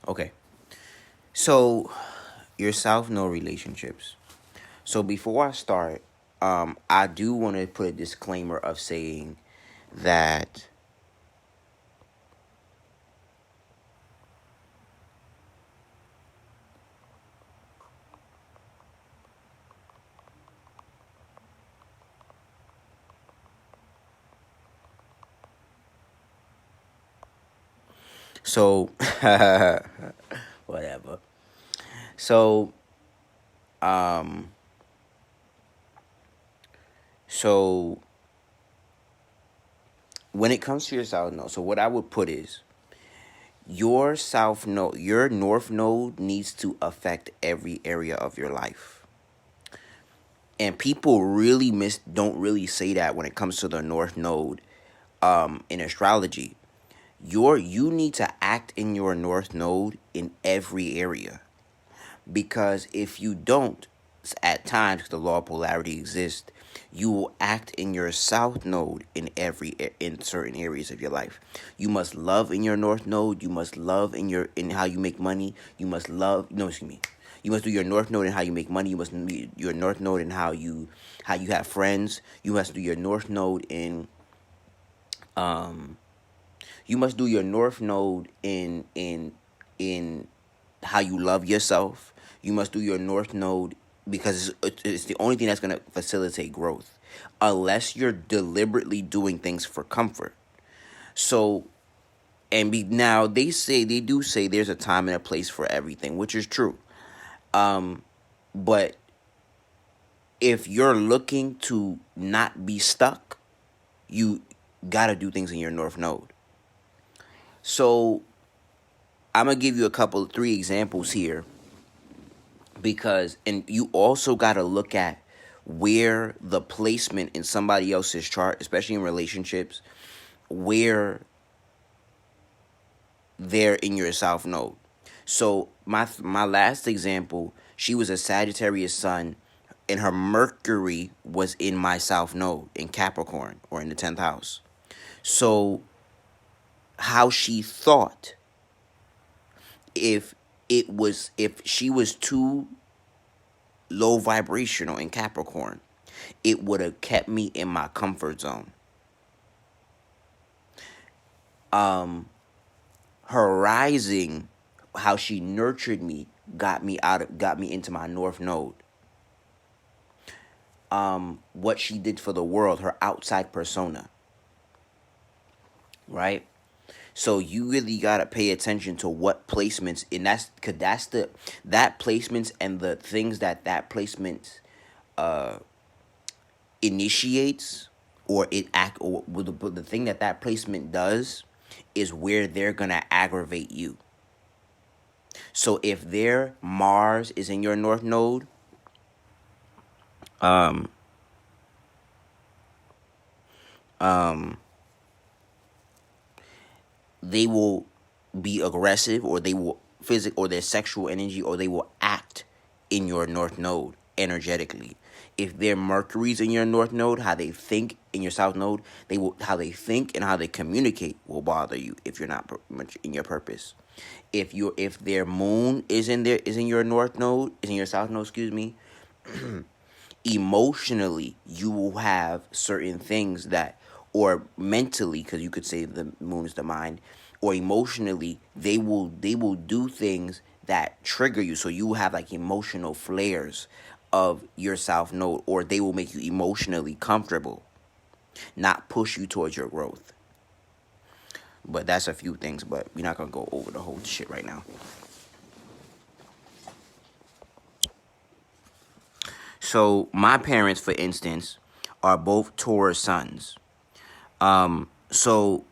Okay. So your South Node relationships. So before I start, I do want to put a disclaimer of saying that so whatever. So um so when it comes to your South Node, so what I would put is your South Node, your North Node needs to affect every area of your life. And people really don't really say that when it comes to the North Node in astrology. You need to act in your North Node in every area, because if you don't, at times the law of polarity exists, you will act in your South Node in certain areas of your life. You must love in your North Node. You must love in how you make money. You must love no excuse me. You must do your North Node in how you make money. You must do your North Node in how you have friends. You must do your North Node in um you must do your North Node in how you love yourself. You must do your North Node because it's the only thing that's going to facilitate growth, unless you're deliberately doing things for comfort. So, now they do say there's a time and a place for everything, which is true. Um, but if you're looking to not be stuck, you gotta do things in your North Node. So I'm gonna give you three examples here, because and you also got to look at where the placement in somebody else's chart, especially in relationships, where they're in your South Node. So my last example, she was a Sagittarius sun, and her Mercury was in my South Node in Capricorn, or in the 10th house. So how she thought, if if she was too low vibrational in Capricorn, it would have kept me in my comfort zone. Um, Her rising, how she nurtured me, got me into my North Node. What she did for the world, her outside persona, right? So you really gotta pay attention to what placements, and that placements and the things that placement uh initiates, or it act or the thing that placement does is where they're gonna aggravate you. So if their Mars is in your North Node, um um they will be aggressive, or they will or their sexual energy, or they will act in your North Node energetically. If their Mercury's in your North Node, how they think in your South Node, how they think and how they communicate will bother you if you're not much in your purpose. If their Moon is in your North Node, is in your South Node, excuse me, emotionally you will have certain things that, or mentally, because you could say the Moon is the mind, or emotionally they will do things that trigger you, so you will have like emotional flares of your South Node, or they will make you emotionally comfortable, not push you towards your growth. But that's a few things, but we're not gonna go over the whole shit right now. So my parents, for instance, are both Taurus sons. So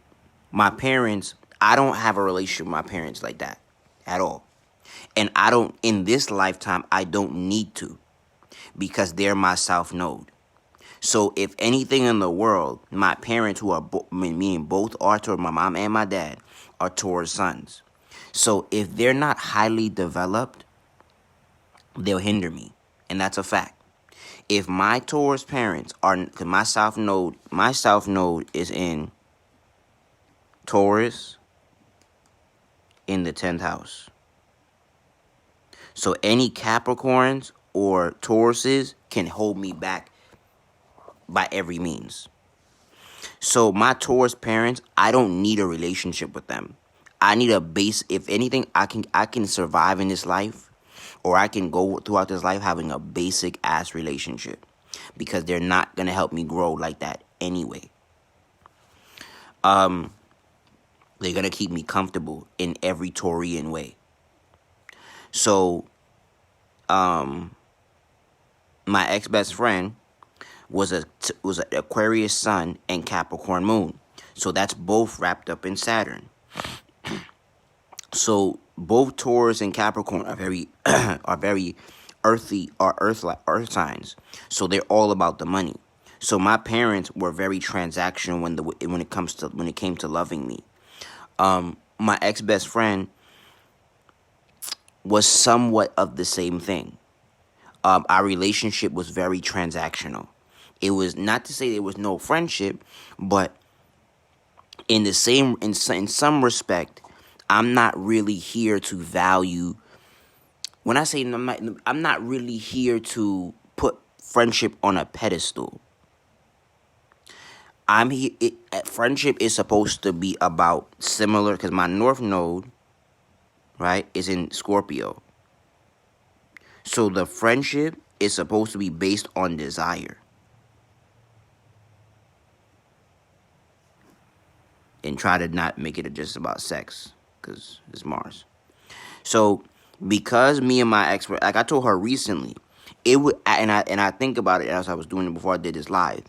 my parents, I don't have a relationship with my parents like that at all. And I don't, in this lifetime, I don't need to, because they're my South Node. So if anything in the world, my parents, who are meaning both are Taurus, my mom and my dad, are Taurus sons. So if they're not highly developed, they'll hinder me. And that's a fact. If my Taurus parents are, because my South Node is in Taurus in the 10th house. So any Capricorns or Tauruses can hold me back by every means. So my Taurus parents, I don't need a relationship with them. I need a base. If anything, I can survive in this life, or I can go throughout this life having a basic ass relationship, because they're not gonna help me grow like that anyway. They're gonna keep me comfortable in every Taurian way. So, my ex best friend was an Aquarius sun and Capricorn moon. So that's both wrapped up in Saturn. So both Taurus and Capricorn are very are very earthy, or earth signs. So they're all about the money. So my parents were very transactional when it came to loving me. My ex best friend was somewhat of the same thing. Our relationship was very transactional. It was not to say there was no friendship, but in some respect, I'm not really here to value. When I say I'm not really here to put friendship on a pedestal. I'm here. Friendship is supposed to be about similar, because my North Node, right, is in Scorpio. So the friendship is supposed to be based on desire. And try to not make it just about sex, because it's Mars. So because me and my ex, like I told her recently, it would, and I think about it as I was doing it before I did this live.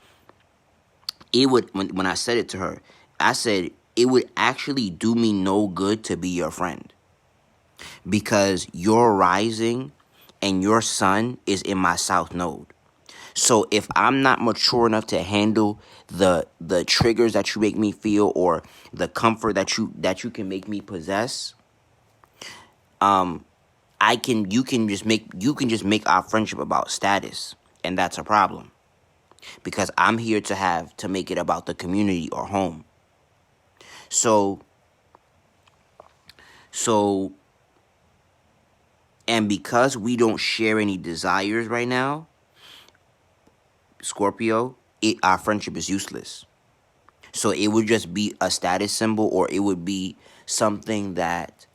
It would, when I said it to her, I said it would actually do me no good to be your friend, because your rising and your sun is in my South Node. So if I'm not mature enough to handle the triggers that you make me feel, or the comfort that you can make me possess, you can just make our friendship about status, and that's a problem, because I'm here to make it about the community or home. So and because we don't share any desires right now, Scorpio, our friendship is useless. So it would just be a status symbol, or it would be something that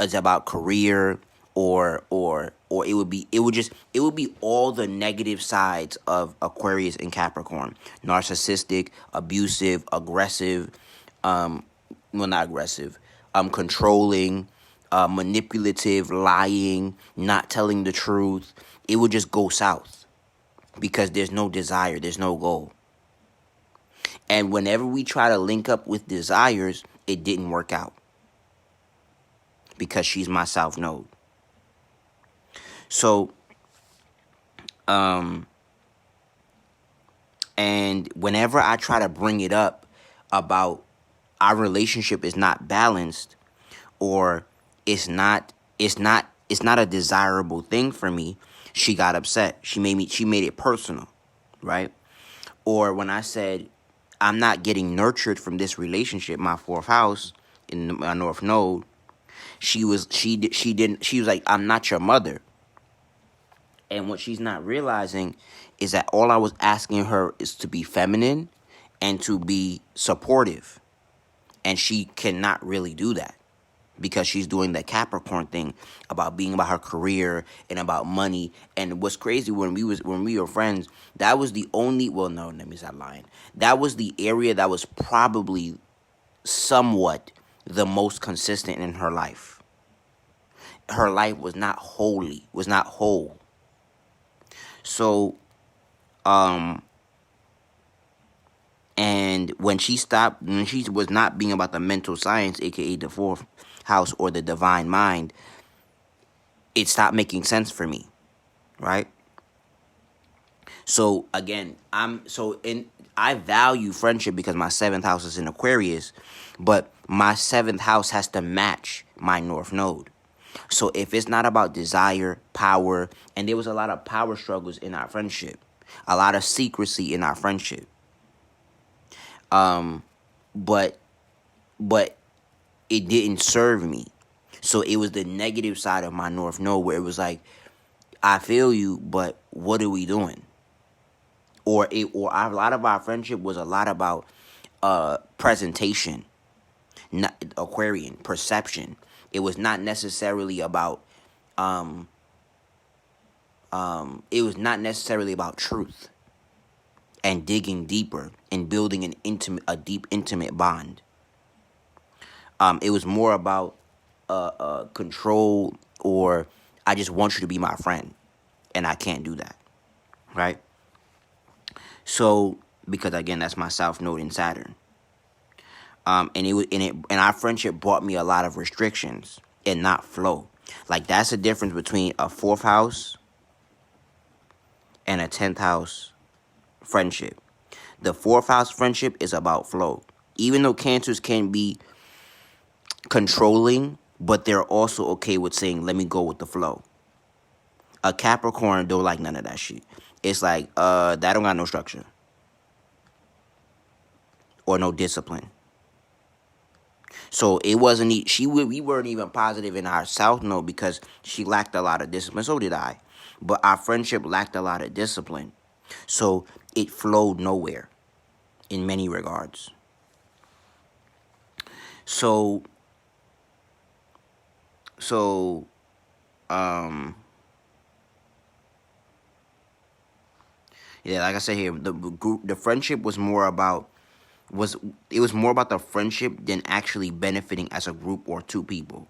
is about career, or it would be all the negative sides of Aquarius and Capricorn: narcissistic, abusive, aggressive, not aggressive, controlling, manipulative, lying, not telling the truth. It would just go south, because there's no desire, there's no goal. And whenever we try to link up with desires, it didn't work out, because she's my South Node. So, and whenever I try to bring it up about our relationship is not balanced, or it's not a desirable thing for me, she got upset. She made it personal, right? Or when I said I'm not getting nurtured from this relationship, my fourth house in my North Node, she was like, I'm not your mother. And what she's not realizing is that all I was asking her is to be feminine and to be supportive. And she cannot really do that, because she's doing the Capricorn thing about being about her career and about money. And what's crazy, when we were friends, that was the only, well, no, let me stop lying. That was the area that was probably somewhat the most consistent in her life. Her life was not whole. So, and when she was not being about the mental science, aka the fourth house or the divine mind, it stopped making sense for me, right? So again, I value friendship because my seventh house is in Aquarius, but my seventh house has to match my North Node. So if it's not about desire, power, and there was a lot of power struggles in our friendship, a lot of secrecy in our friendship. But it didn't serve me. So it was the negative side of my North Node where it was like, I feel you, but what are we doing? A lot of our friendship was a lot about presentation, not Aquarian perception. It was not necessarily about it was not necessarily about truth and digging deeper and building a deep intimate bond. It was more about control, or I just want you to be my friend, and I can't do that, right? So because again, that's my South Node in Saturn. And our friendship brought me a lot of restrictions and not flow. Like that's the difference between a fourth house and a 10th house friendship. The fourth house friendship is about flow. Even though Cancers can be controlling, but they're also okay with saying, let me go with the flow. A Capricorn don't like none of that shit. It's like, that don't got no structure. Or no discipline. So it wasn't, we weren't even positive in our South Node because she lacked a lot of discipline. So did I. But our friendship lacked a lot of discipline. So it flowed nowhere in many regards. So, yeah, like I said here, the friendship was more about, it was more about the friendship than actually benefiting as a group or two people.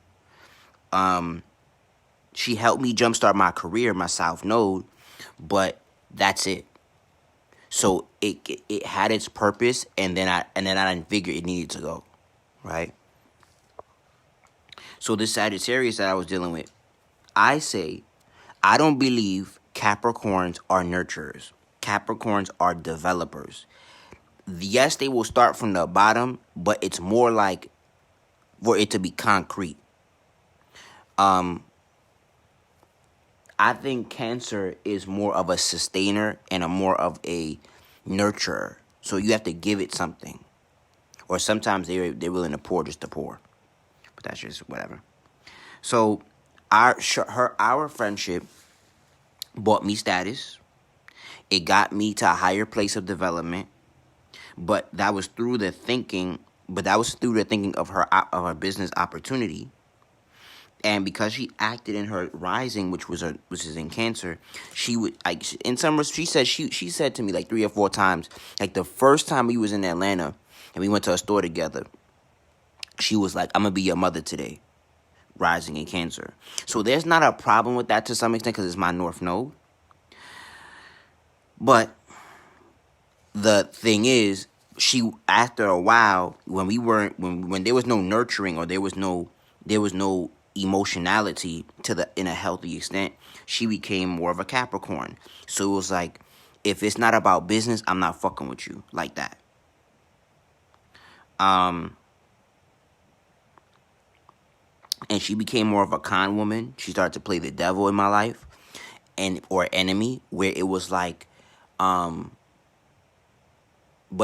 She helped me jumpstart my career, my South Node, but that's it. So it had its purpose, and then I didn't figure it needed to go, right? So this Sagittarius that I was dealing with, I say, I don't believe Capricorns are nurturers. Capricorns are developers. Yes, they will start from the bottom, but it's more like for it to be concrete. I think Cancer is more of a sustainer and a more of a nurturer. So you have to give it something. Or sometimes they're willing to pour just to pour. But that's just whatever. So our friendship bought me status. It got me to a higher place of development. But that was through the thinking. Of her business opportunity. And because she acted in her rising, which is in Cancer, she would she said to me like 3 or 4 times, like the first time we was in Atlanta and we went to a store together, she was like, I'm gonna be your mother today, rising in Cancer. So there's not a problem with that to some extent because it's my North Node. But the thing is, she, after a while, when there was no nurturing, or there was no emotionality in a healthy extent, she became more of a Capricorn. So it was like, if it's not about business, I'm not fucking with you like that. And she became more of a con woman. She started to play the devil in my life, or enemy, where it was like, but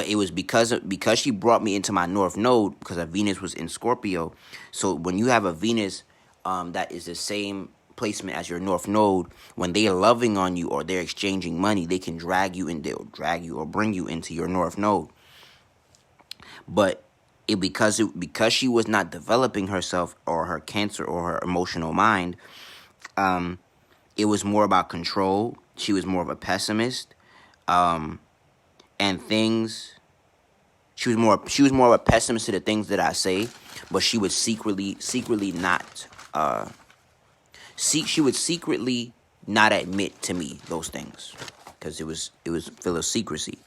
it was because she brought me into my North Node, because her Venus was in Scorpio. So when you have a Venus that is the same placement as your North Node, when they are loving on you or they're exchanging money, they can drag you or bring you into your North Node. But because she was not developing herself or her Cancer or her emotional mind, it was more about control. She was more of a pessimist, and things. She was more of a pessimist to the things that I say, but she would secretly not. She would secretly not admit to me those things because it was full of secrecy.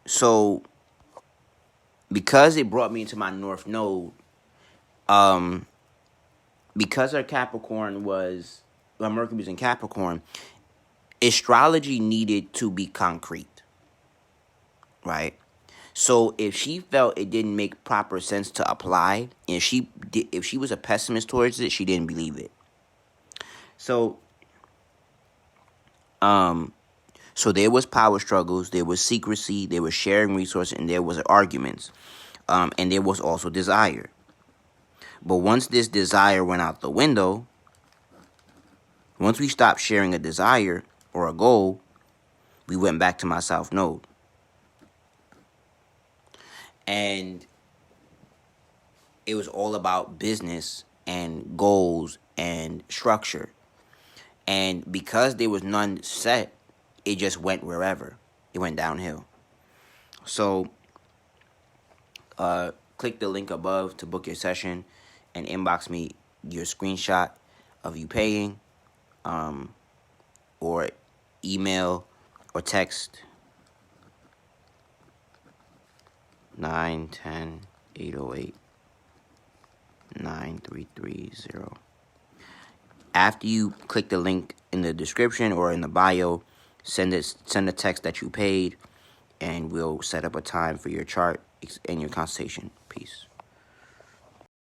So because it brought me into my North Node, because her Capricorn Mercury was in Capricorn, astrology needed to be concrete, right? So if she felt it didn't make proper sense to apply, and if she was a pessimist towards it, she didn't believe it. So there was power struggles, there was secrecy, there was sharing resources, and there was arguments, and there was also desire. But once this desire went out the window, once we stopped sharing a desire or a goal, we went back to my South Node. And it was all about business and goals and structure. And because there was none set, it just went wherever. It went downhill. So click the link above to book your session and inbox me your screenshot of you paying, or email or text 910-808-9330. After you click the link in the description or in the bio, send a text that you paid, and we'll set up a time for your chart and your consultation. Peace.